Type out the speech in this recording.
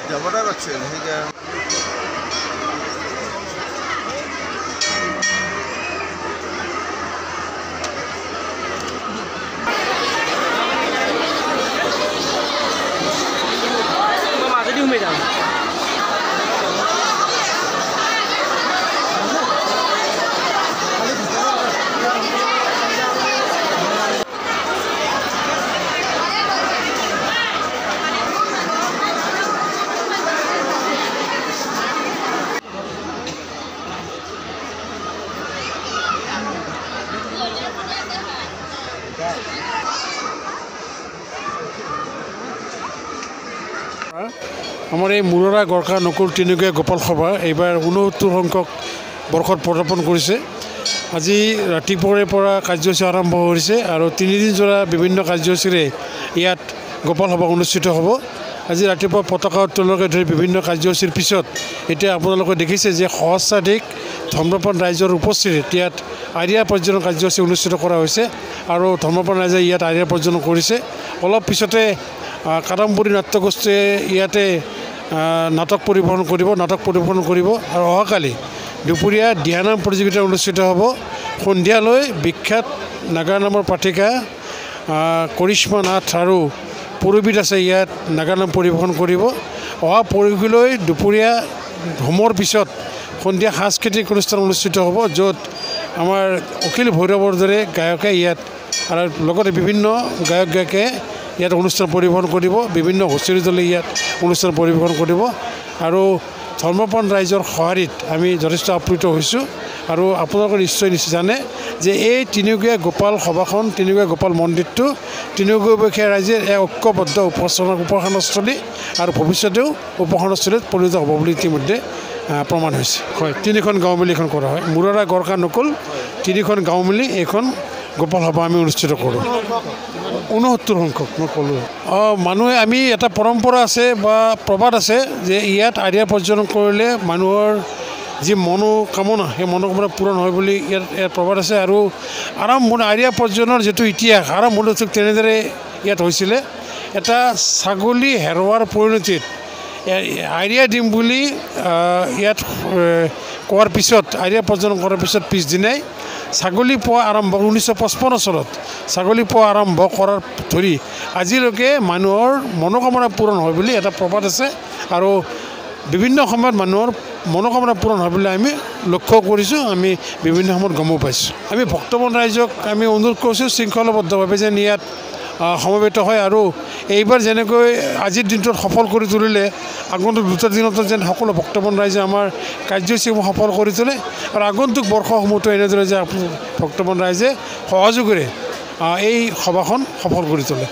যাবটা পাচ্ছে মাজেদি সোমাই যাম আমাৰ এই মুৰৰা গড়কা নকুল তিনিকীয়া গোপাল সভা এইবাৰ 69 সংখ্যক বৰ্ষত পদাৰ্পণ কৰিছে। আজি ৰাতিপুৱাৰে পৰা কাৰ্যসূচী আৰম্ভ হৈছে আৰু 3 দিন জোৰা বিভিন্ন কাৰ্যসূচীৰে ইয়াত গোপাল সভা অনুষ্ঠিত হ'ব। আজি ৰাতিপুৱা পতাকা উত্তোলনকে ধৰি বিভিন্ন কাৰ্যসূচীৰ পিছত এতিয়া আপোনালোকে দেখিছে যে সহস্ৰাধিক ধৰ্মপ্ৰাণ ৰাইজৰ উপস্থিতিত ইয়াত আৰিয়া পৰ্যটন কাৰ্যসূচী অনুষ্ঠিত কৰা হৈছে আৰু ধৰ্মপ্ৰাণ ৰাইজে ইয়াত আৰিয়া পৰ্যটন কৰিছে। অলপ পিছতে কাদম্বৰী নাট্যগোষ্ঠীয়ে ইয়াতে নাটক পৰিৱেশন কৰিব আৰু অহাকালি দুপৰীয়া দিহানাম প্ৰতিযোগিতা অনুষ্ঠিত হ'ব। সন্ধিয়ালৈ বিখ্যাত নাগা নামৰ পাঠিকা কৰিশ্মা নাথ আৰু পুৰবী দাসে ইয়াত নাগা নাম পৰিৱেশন কৰিব। অহা পৰহিলৈ দুপৰীয়া হোমৰ পিছত সন্ধিয়া সাংস্কৃতিক অনুষ্ঠান অনুষ্ঠিত হ'ব, য'ত আমাৰ অখিল ভৈৰৱৰ দৰে গায়কে ইয়াত আৰু লগতে বিভিন্ন গায়ক গায়কে ইয়াত অনুষ্ঠান পৰিৱেশন কৰিব। বিভিন্ন হুঁচৰি দলে ইয়াত অনুষ্ঠান পৰিৱেশন কৰিব আৰু ধৰ্মপ্ৰাণ ৰাইজৰ সঁহাৰিত আমি যথেষ্ট আপ্লুত হৈছোঁ। আৰু আপোনালোকে নিশ্চয় জানে যে এই তিনিকীয়া গোপাল সভাখন, তিনিকীয়া গোপাল মন্দিৰটো তিনিকীয়া ৰাইজে এক ঐক্যবদ্ধ উপাসনাস্থলী আৰু ভৱিষ্যতেও উপাসনাস্থলীত পৰিণত হ'ব বুলি ইতিমধ্যে প্ৰমাণ হৈছে। হয়, 3খন গাঁও মিলি এইখন কৰা হয়। মুৰৰা গড়কা নকুল 3খন গাঁও মিলি এইখন গোপাল সভা আমি অনুষ্ঠিত কৰোঁ। 69 সংখ্যক মই ক'লোঁ। মানুহে আমি এটা পৰম্পৰা আছে বা প্ৰবাদ আছে যে ইয়াত আৰিয়া পৰ্যটন কৰিলে মানুহৰ যি মনোকামনা সেই মনোকামনা পূৰণ হয় বুলি ইয়াত প্ৰবাদ আছে। আৰু আৰিয়া পৰ্যটনৰ যিটো ইতিহাস আৰম্ভণি ঠিক তেনেদৰে ইয়াত হৈছিলে। এটা ছাগলী হেৰুৱাৰ পৰিণতিত আৰিয়া দিম বুলি ইয়াত কোৱাৰ পিছত, আৰিয়া পৰ্যটন কৰাৰ পিছত পিছদিনাই ছাগলী পোৱা আৰম্ভ 1955 চনত ছাগলী পোৱা আৰম্ভ কৰাৰ ধৰি আজিলৈকে মানুহৰ মনোকামনা পূৰণ হয় বুলি এটা প্ৰবাদ আছে। আৰু বিভিন্ন সময়ত মানুহৰ মনোকামনা পূৰণ হয় বুলি আমি লক্ষ্য কৰিছোঁ, আমি বিভিন্ন সময়ত গমো পাইছোঁ। আমি ভক্তপ্ৰাণ ৰাইজক আমি অনুৰোধ কৰিছোঁ শৃংখলাবদ্ধভাৱে যেন ইয়াত সমবেত হয় আৰু এইবাৰ যেনেকৈ আজিৰ দিনটোত সফল কৰি তুলিলে আগন্তুক 2টা দিনতো যেন সকলো ভক্তপ্ৰাণ ৰাইজে আমাৰ কাৰ্যসূচীসমূহ সফল কৰি তোলে আৰু আগন্তুক বৰ্ষসমূহতো এনেদৰে যে ভক্তপ্ৰাণ ৰাইজে সহযোগেৰে এই সভাখন সফল কৰি তোলে।